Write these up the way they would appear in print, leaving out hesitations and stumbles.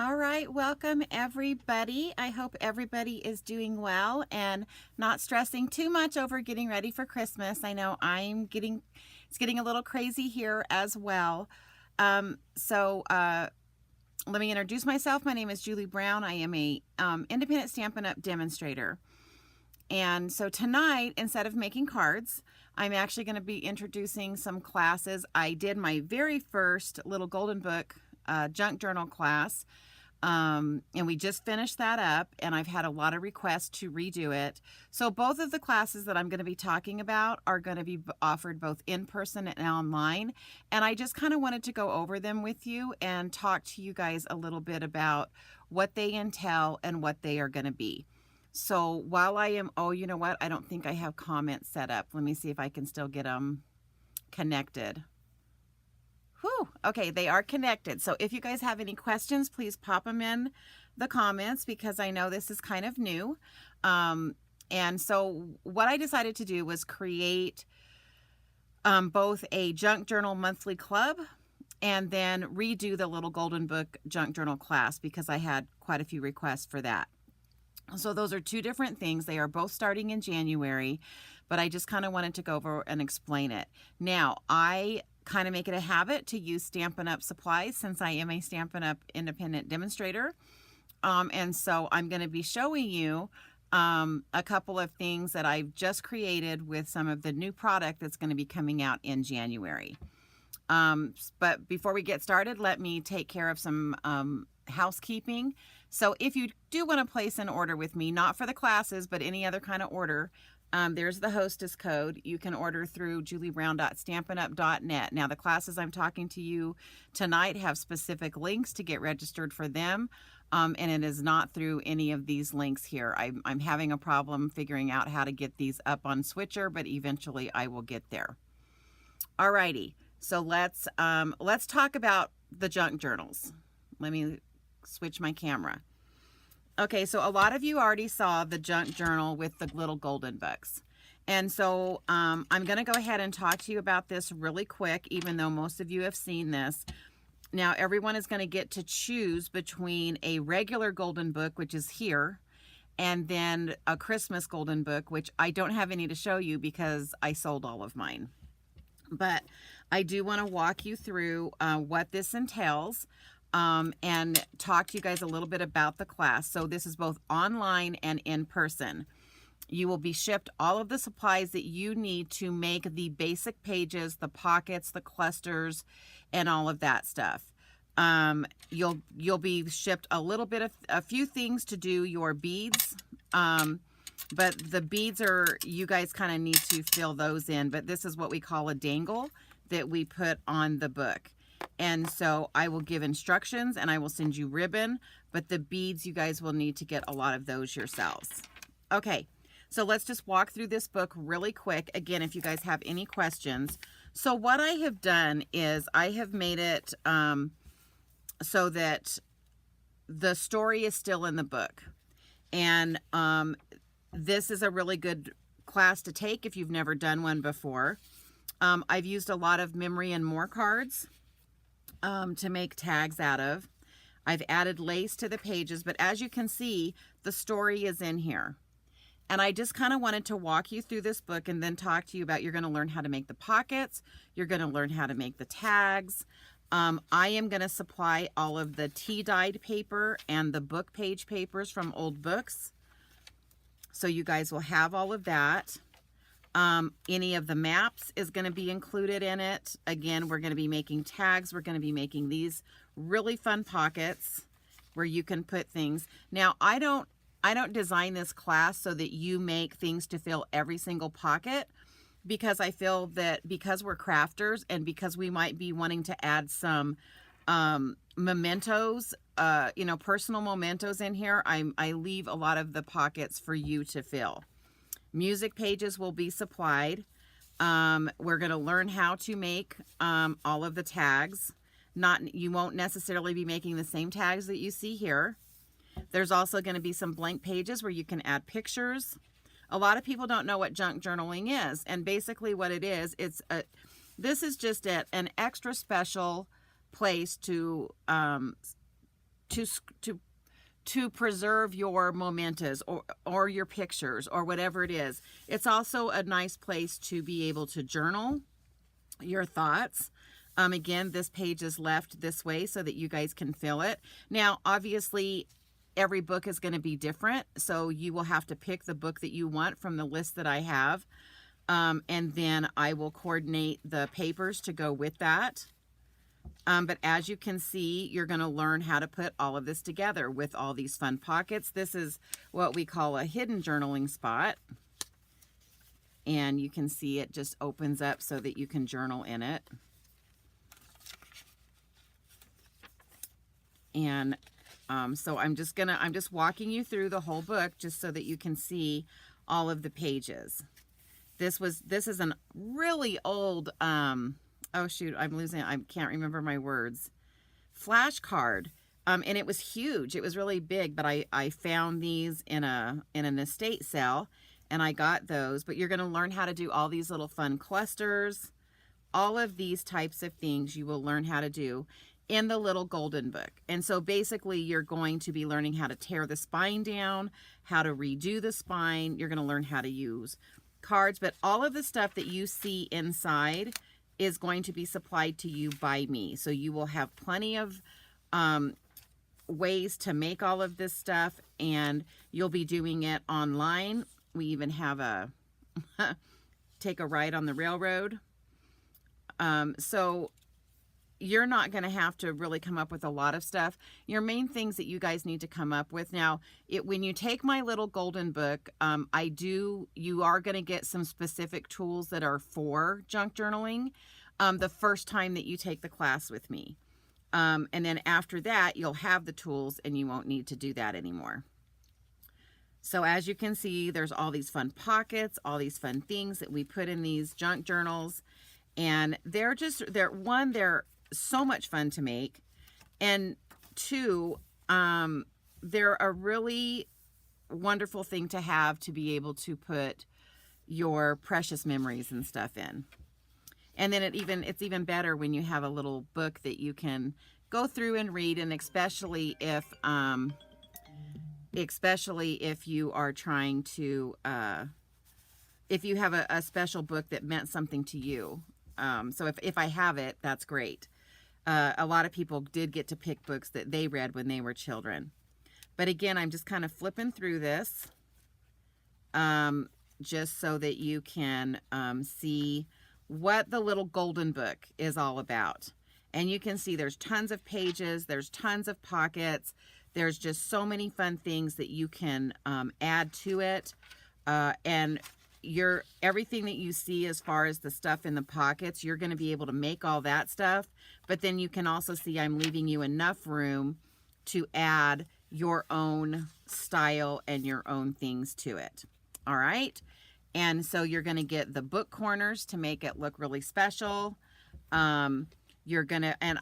All right, welcome everybody. I hope everybody is doing well and not stressing too much over getting ready for Christmas. I know it's getting a little crazy here as well. Let me introduce myself. My name is Julie Brown. I am a independent Stampin' Up! Demonstrator. And so tonight, instead of making cards, I'm actually going to be introducing some classes. I did my very first little golden book junk journal class. And we just finished that up, and I've had a lot of requests to redo it. So both of the classes that I'm going to be talking about are going to be offered both in person and online. And I just kind of wanted to go over them with you and talk to you guys a little bit about what they entail and what they are going to be. So while I am, oh, you know what? I don't think I have comments set up. Let me see if I can still get them connected. Whew. Okay, they are connected. So if you guys have any questions, please pop them in the comments because I know this is kind of new. And so what I decided to do was create both a junk journal monthly club and then redo the little golden book junk journal class because I had quite a few requests for that. So those are two different things. They are both starting in January, but I just kind of wanted to go over and explain it. Now, I kind of make it a habit to use Stampin' Up! Supplies since I am a Stampin' Up! Independent demonstrator. And so I'm going to be showing you a couple of things that I've just created with some of the new product that's going to be coming out in January. But before we get started, let me take care of some housekeeping. So if you do want to place an order with me, not for the classes, but any other kind of order, there's the hostess code. You can order through juliebrown.stampinup.net. Now, the classes I'm talking to you tonight have specific links to get registered for them, and it is not through any of these links here. I'm having a problem figuring out how to get these up on Switcher, but eventually I will get there. Alrighty, so let's talk about the junk journals. Let me switch my camera. Okay, so a lot of you already saw the junk journal with the little golden books. And so I'm going to go ahead and talk to you about this really quick, even though most of you have seen this. Now, everyone is going to get to choose between a regular golden book, which is here, and then a Christmas golden book, which I don't have any to show you because I sold all of mine. But I do want to walk you through what this entails. And talk to you guys a little bit about the class. So this is both online and in person. You will be shipped all of the supplies that you need to make the basic pages, the pockets, the clusters, and all of that stuff. You'll be shipped a few things to do your beads. But the beads you guys kind of need to fill those in. But this is what we call a dangle that we put on the book. And so I will give instructions and I will send you ribbon, but the beads, you guys will need to get a lot of those yourselves. Okay, so let's just walk through this book really quick. Again, if you guys have any questions. So what I have done is I have made it so that the story is still in the book. And this is a really good class to take if you've never done one before. I've used a lot of memory and more cards to make tags out of. I've added lace to the pages, but as you can see, the story is in here. And I just kind of wanted to walk you through this book and then talk to you about, you're going to learn how to make the pockets. You're going to learn how to make the tags. I am going to supply all of the tea-dyed paper and the book page papers from old books. So you guys will have all of that. Any of the maps is going to be included in it. Again, we're going to be making tags. We're going to be making these really fun pockets where you can put things. Now, I don't design this class so that you make things to fill every single pocket, because I feel that because we're crafters and because we might be wanting to add some mementos, personal mementos in here, I leave a lot of the pockets for you to fill. Music pages will be supplied. We're going to learn how to make all of the tags. You won't necessarily be making the same tags that you see here. There's also going to be some blank pages where you can add pictures. A lot of people don't know what junk journaling is, and basically what it is, this is just an extra special place to to to preserve your mementos or your pictures or whatever it is. It's also a nice place to be able to journal your thoughts. Again, this page is left this way so that you guys can fill it. Now, obviously, every book is going to be different, so you will have to pick the book that you want from the list that I have. And then I will coordinate the papers to go with that. But as you can see, you're going to learn how to put all of this together with all these fun pockets. This is what we call a hidden journaling spot. And you can see it just opens up so that you can journal in it. And so I'm just walking you through the whole book just so that you can see all of the pages. This is a really old, oh shoot, I can't remember my words, flashcard. And it was huge. It was really big, but I found these in an estate sale, and I got those. But you're going to learn how to do all these little fun clusters. All of these types of things you will learn how to do in the little golden book. And so basically you're going to be learning how to tear the spine down, how to redo the spine. You're going to learn how to use cards, but all of the stuff that you see inside is going to be supplied to you by me. So you will have plenty of ways to make all of this stuff, and you'll be doing it online. We even have a take a ride on the railroad. So you're not going to have to really come up with a lot of stuff. Your main things that you guys need to come up with. Now, when you take my little golden book, you are going to get some specific tools that are for junk journaling the first time that you take the class with me. And then after that, you'll have the tools and you won't need to do that anymore. So as you can see, there's all these fun pockets, all these fun things that we put in these junk journals. And they're so much fun to make, and two, they're a really wonderful thing to have to be able to put your precious memories and stuff in. And then it's even better when you have a little book that you can go through and read, and especially if you are trying to if you have a special book that meant something to you. So if I have it, that's great. A lot of people did get to pick books that they read when they were children. But again, I'm just kind of flipping through this just so that you can see what the little golden book is all about. And you can see there's tons of pages, there's tons of pockets, there's just so many fun things that you can add to it. And everything that you see as far as the stuff in the pockets, you're going to be able to make all that stuff. But then you can also see I'm leaving you enough room to add your own style and your own things to it. All right. And so you're going to get the book corners to make it look really special. And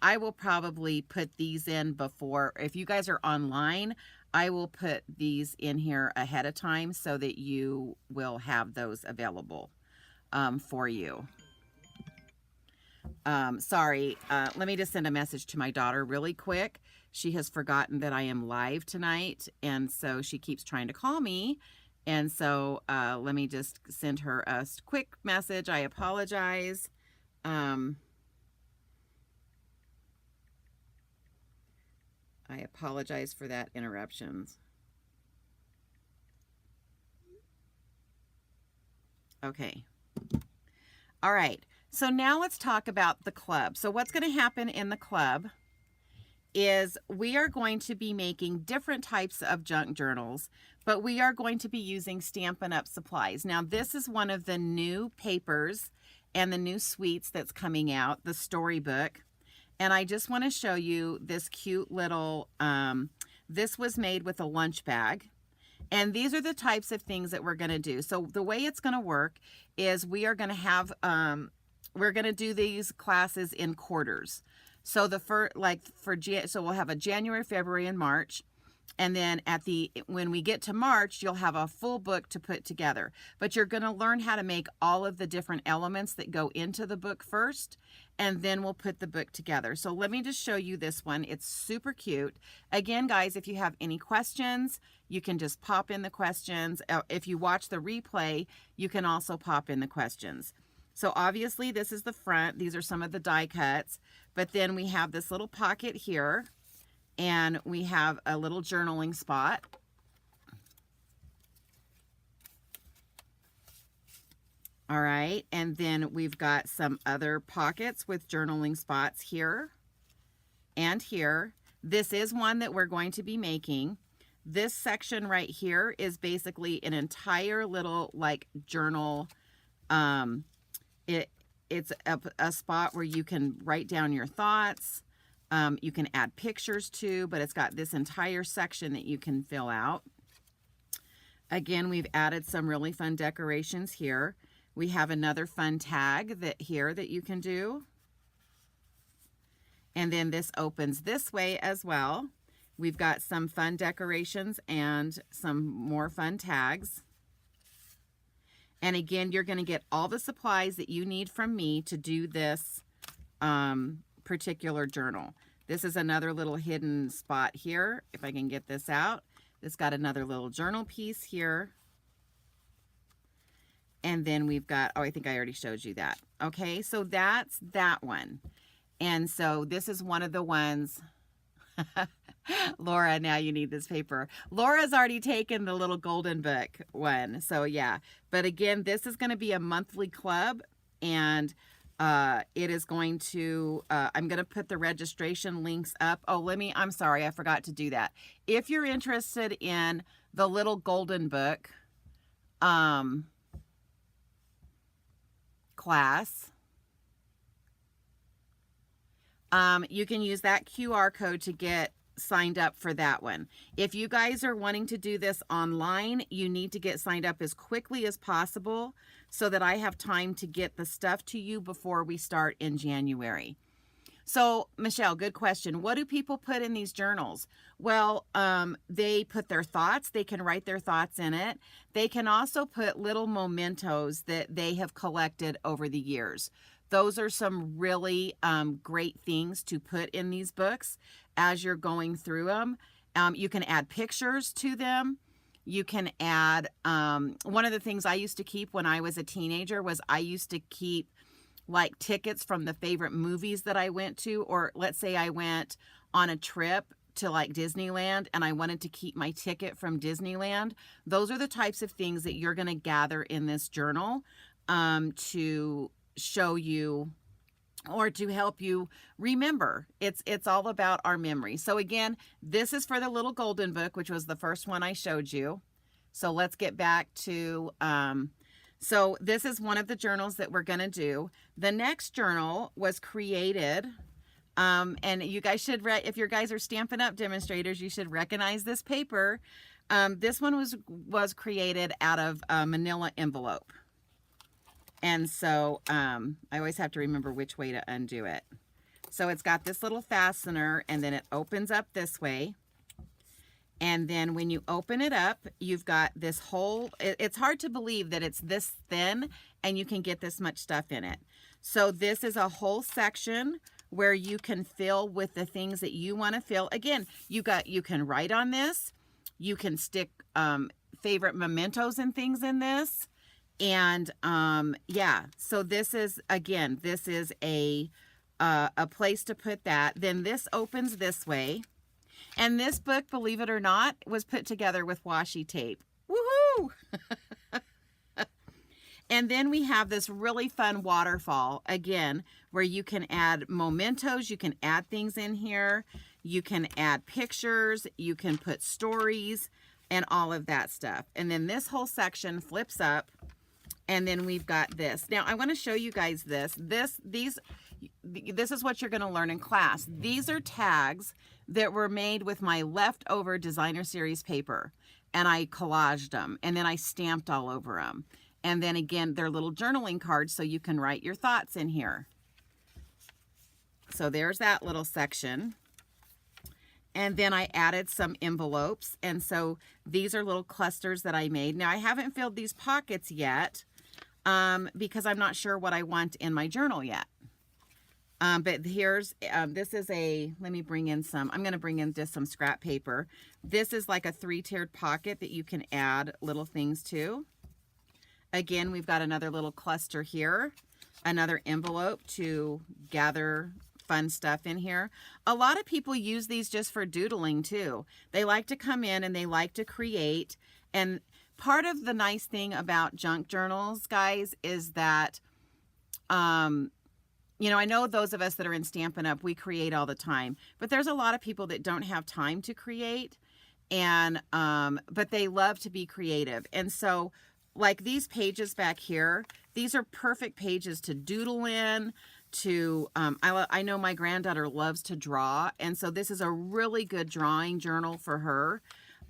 I will probably put these in before, if you guys are online, I will put these in here ahead of time so that you will have those available for you. Sorry, let me just send a message to my daughter really quick. She has forgotten that I am live tonight, and so she keeps trying to call me. And so let me just send her a quick message. I apologize. I apologize for that interruptions. Okay. All right. So now let's talk about the club. So what's going to happen in the club is we are going to be making different types of junk journals, but we are going to be using Stampin' Up! Supplies. Now, this is one of the new papers and the new suites that's coming out, the storybook. And I just want to show you this cute little, this was made with a lunch bag. And these are the types of things that we're going to do. So the way it's going to work is we are going to have, we're going to do these classes in quarters. So so we'll have a January, February, and March. And then when we get to March, you'll have a full book to put together. But you're going to learn how to make all of the different elements that go into the book first, and then we'll put the book together. So let me just show you this one. It's super cute. Again, guys, if you have any questions, you can just pop in the questions. If you watch the replay, you can also pop in the questions. So obviously this is the front. These are some of the die cuts. But then we have this little pocket here. And we have a little journaling spot. All right, and then we've got some other pockets with journaling spots here and here. This is one that we're going to be making. This section right here is basically an entire little like journal. It's a spot where you can write down your thoughts. You can add pictures to, but it's got this entire section that you can fill out. Again, we've added some really fun decorations here. We have another fun tag that you can do. And then this opens this way as well. We've got some fun decorations and some more fun tags. And again, you're going to get all the supplies that you need from me to do this particular journal. This is another little hidden spot here. If I can get this out, it's got another little journal piece here. And then we've got, oh, I think I already showed you that. Okay, so that's that one. And so this is one of the ones. Laura, now you need this paper. Laura's already taken the little golden book one. So yeah, but again, this is going to be a monthly club, and it is going to, I'm going to put the registration links up. Oh, I'm sorry, I forgot to do that. If you're interested in the little golden book class, you can use that QR code to get signed up for that one. If you guys are wanting to do this online, you need to get signed up as quickly as possible so that I have time to get the stuff to you before we start in January. So, Michelle, good question. What do people put in these journals? Well, they put their thoughts. They can write their thoughts in it. They can also put little mementos that they have collected over the years. Those are some really great things to put in these books as you're going through them. You can add pictures to them. You can add, one of the things I used to keep when I was a teenager was I used to keep like tickets from the favorite movies that I went to, or let's say I went on a trip to like Disneyland and I wanted to keep my ticket from Disneyland. Those are the types of things that you're going to gather in this journal to show you or to help you remember. It's all about our memory. So again, this is for the little golden book, which was the first one I showed you. So let's get back to, so this is one of the journals that we're going to do. The next journal was created, and you guys should, if you guys are Stampin' Up! Demonstrators, you should recognize this paper. This one was created out of a manila envelope. And so I always have to remember which way to undo it. So it's got this little fastener, and then it opens up this way. And then when you open it up, you've got this whole, it's hard to believe that it's this thin and you can get this much stuff in it. So this is a whole section where you can fill with the things that you want to fill. Again, you can write on this. You can stick favorite mementos and things in this. And yeah, so this is, again, this is a place to put that. Then this opens this way. And this book, believe it or not, was put together with washi tape. Woohoo! And then we have this really fun waterfall, again, where you can add mementos, you can add things in here, you can add pictures, you can put stories, and all of that stuff. And then this whole section flips up, and then we've got this. Now, I want to show you guys this. This is what you're going to learn in class. These are tags that were made with my leftover designer series paper, and I collaged them, and then I stamped all over them. And then again, they're little journaling cards, so you can write your thoughts in here. So there's that little section. And then I added some envelopes. And so these are little clusters that I made. Now I haven't filled these pockets yet because I'm not sure what I want in my journal yet. But here's, this is a, let me bring in some, I'm going to bring in just some scrap paper. This is like a 3-tiered pocket that you can add little things to. Again, we've got another little cluster here, another envelope to gather fun stuff in here. A lot of people use these just for doodling too. They like to come in and they like to create. And part of the nice thing about junk journals, guys, is that, you know, I know those of us that are in Stampin' Up, we create all the time, but there's a lot of people that don't have time to create, and but they love to be creative. And so like these pages back here, these are perfect pages to doodle in, to, I know my granddaughter loves to draw, and so this is a really good drawing journal for her.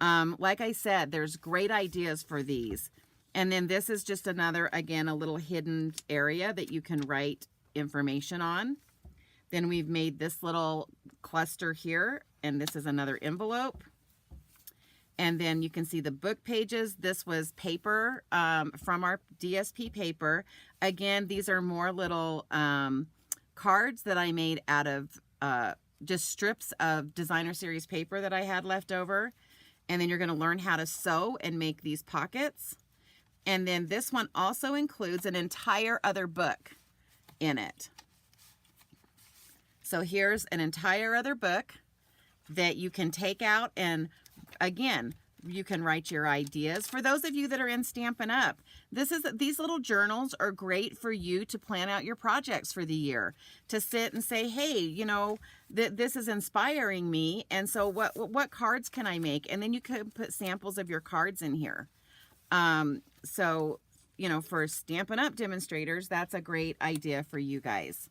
Like I said, there's great ideas for these. And then this is just another, again, a little hidden area that you can write information on. Then we've made this little cluster here, and this is another envelope. And then you can see the book pages. This was paper from our DSP paper. Again, these are more little cards that I made out of just strips of designer series paper that I had left over. And then you're going to learn how to sew and make these pockets. And then this one also includes an entire other book in it. So here's an entire other book that you can take out, and again, you can write your ideas. For those of you that are in Stampin' Up, these little journals are great for you to plan out your projects for the year, to sit and say, hey, you know, this is inspiring me, and so what cards can I make? And then you could put samples of your cards in here. So, you know, for Stampin' Up demonstrators, that's a great idea for you guys.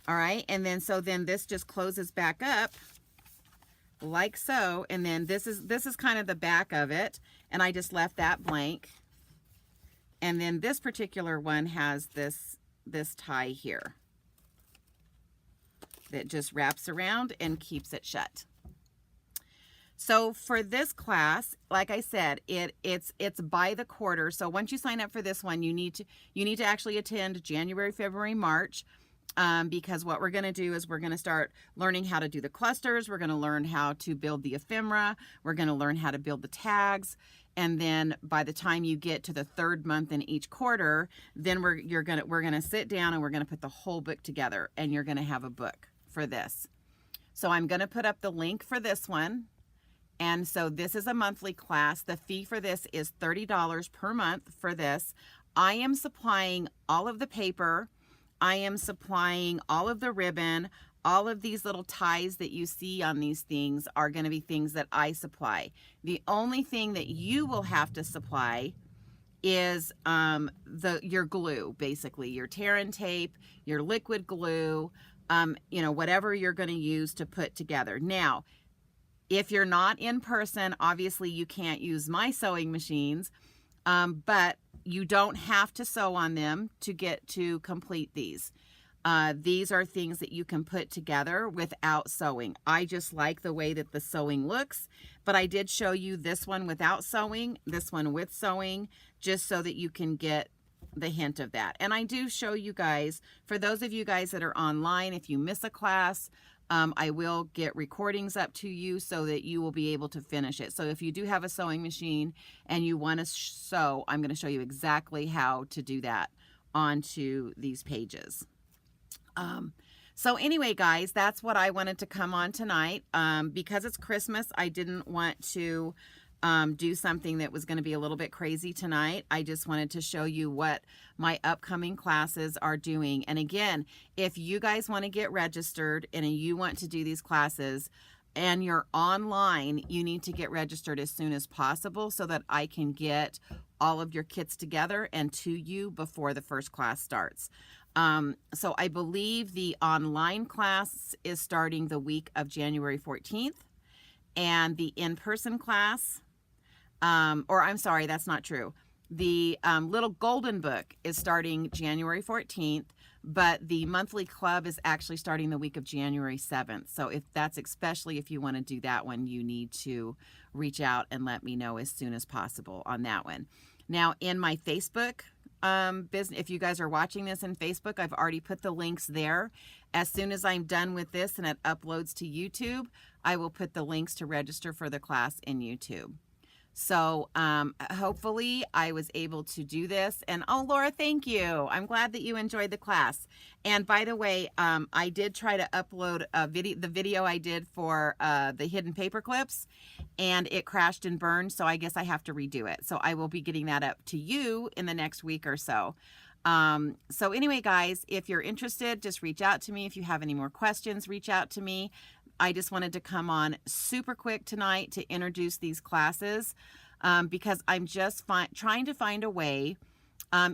All right, and then so then this just closes back up like so, and then this is kind of the back of it, and I just left that blank. And then this particular one has this tie here that just wraps around and keeps it shut. So for this class, like I said, it's by the quarter. So once you sign up for this one, you need to actually attend January, February, March. Because what we're going to do is we're going to start learning how to do the clusters. We're going to learn how to build the ephemera. We're going to learn how to build the tags. And then by the time you get to the 3rd month in each quarter, then we're going to sit down and we're going to put the whole book together, and you're going to have a book for this. So I'm going to put up the link for this one. And so this is a monthly class. The fee for this is $30 per month for this. I am supplying all of the paper. I am supplying all of the ribbon. All of these little ties that you see on these things are going to be things that I supply. The only thing that you will have to supply is your glue, basically your tear and tape, your liquid glue, you know, whatever you're going to use to put together. Now, if you're not in person, obviously you can't use my sewing machines, but you don't have to sew on them to complete these. These are things that you can put together without sewing. I just like the way that the sewing looks, but I did show you this one without sewing, this one with sewing, just so that you can get the hint of that. And I do show you guys, for those of you guys that are online, if you miss a class, I will get recordings up to you so that you will be able to finish it. So if you do have a sewing machine and you want to sew, I'm going to show you exactly how to do that onto these pages. So anyway, guys, that's what I wanted to come on tonight. Because it's Christmas, I didn't want to do something that was going to be a little bit crazy tonight. I just wanted to show you what my upcoming classes are doing. And again, if you guys want to get registered and you want to do these classes and you're online, you need to get registered as soon as possible so that I can get all of your kits together and to you before the first class starts. So I believe the online class is starting the week of January 14th, and the in-person class, or I'm sorry, that's not true. The little golden book is starting January 14th, but the monthly club is actually starting the week of January 7th. So especially if you want to do that one, you need to reach out and let me know as soon as possible on that one. Now, in my Facebook business, if you guys are watching this in Facebook, I've already put the links there. As soon as I'm done with this and it uploads to YouTube, I will put the links to register for the class in YouTube. So hopefully I was able to do this. And oh, Laura, thank you. I'm glad that you enjoyed the class. And by the way, I did try to upload the video I did for the hidden paper clips, and it crashed and burned. So I guess I have to redo it. So I will be getting that up to you in the next week or so. So anyway, guys, if you're interested, just reach out to me. If you have any more questions, reach out to me. I just wanted to come on super quick tonight to introduce these classes because I'm just trying to find a way,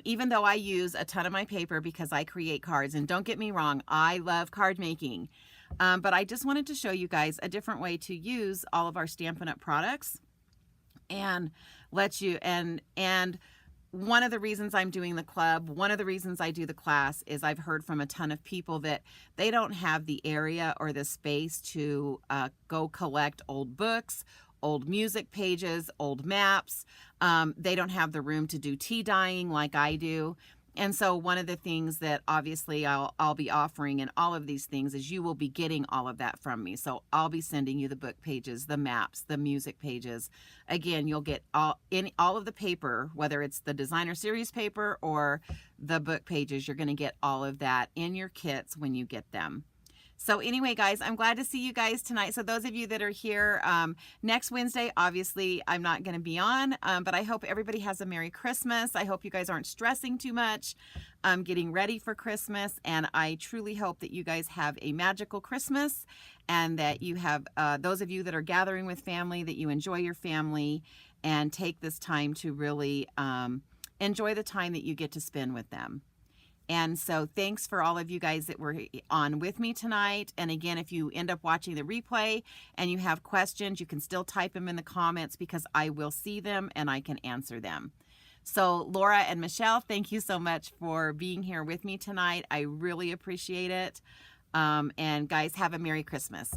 even though I use a ton of my paper because I create cards, and don't get me wrong, I love card making, but I just wanted to show you guys a different way to use all of our Stampin' Up! Products and let you, and one of the reasons I'm doing the club, one of the reasons I do the class is I've heard from a ton of people that they don't have the area or the space to go collect old books, old music pages, old maps. They don't have the room to do tea dyeing like I do. And so one of the things that obviously I'll be offering in all of these things is you will be getting all of that from me. So I'll be sending you the book pages, the maps, the music pages. Again, you'll get all of the paper, whether it's the designer series paper or the book pages, you're going to get all of that in your kits when you get them. So anyway, guys, I'm glad to see you guys tonight. So those of you that are here next Wednesday, obviously I'm not going to be on, but I hope everybody has a Merry Christmas. I hope you guys aren't stressing too much getting ready for Christmas. And I truly hope that you guys have a magical Christmas and that you have, those of you that are gathering with family, that you enjoy your family and take this time to really enjoy the time that you get to spend with them. And so thanks for all of you guys that were on with me tonight. And again, if you end up watching the replay and you have questions, you can still type them in the comments because I will see them and I can answer them. So Laura and Michelle, thank you so much for being here with me tonight. I really appreciate it. And guys, have a Merry Christmas.